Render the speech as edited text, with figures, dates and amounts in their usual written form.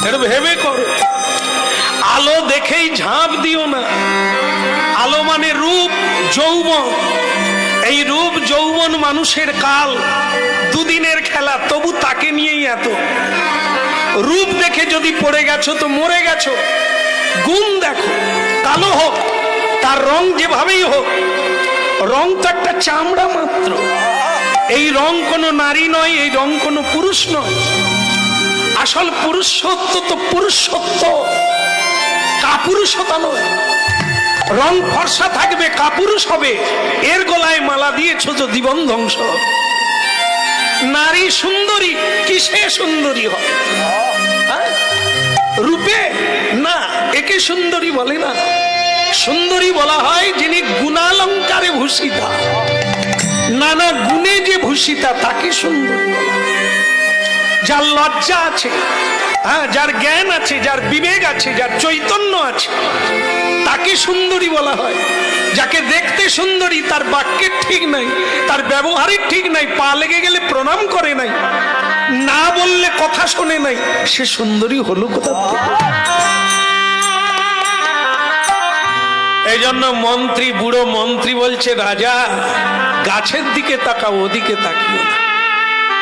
এটা ভেবে করো। আলো দেখেই ঝাঁপ দিও না। আলো মানে রূপ যৌবন। এই রূপ যৌবন মানুষের কাল, দুদিনের খেলা, তবু তাকে নিয়েই এত। রূপ দেখে যদি পড়ে গেছো তো মরে গেছো। গুণ দেখো, কালো হোক, তার রং যেভাবেই হোক, রং তো একটা চামড়া মাত্র। এই রং কোনো নারী নয়, এই রং কোনো পুরুষ নয়। আসল পুরুষত্ব তো পুরুষত্ব, কাপুরুষতা নয়। রং ফর্সা থাকবে, কাপুরুষ হবে, এর গলায় মালা দিয়েছো তো জীবন ধ্বংস। নারী সুন্দরী, কিসে সুন্দরী হয়? রূপে না, একে সুন্দরী বলে না। সুন্দরী বলা হয় যিনি গুণালঙ্কারে ভূষিতা, নানা গুণে যে ভূষিতা, তাকে সুন্দরী বলা হয়। যার লজ্জা আছে, যার জ্ঞান আছে, যার বিবেক আছে, যার চৈতন্য আছে, তাকে সুন্দরী বলা হয়। যাকে দেখতে সুন্দরী, তার বাক্যের ঠিক নাই, তার ব্যবহারের ঠিক নাই, পা লেগে গেলে প্রণাম করে নাই, না বললে কথা শোনে নাই, সে সুন্দরী হলো কোথা থেকে? এই জন্য মন্ত্রী, বুড়ো মন্ত্রী বলছে, রাজা গাছের দিকে তাকাও, ওদিকে তাকিও না।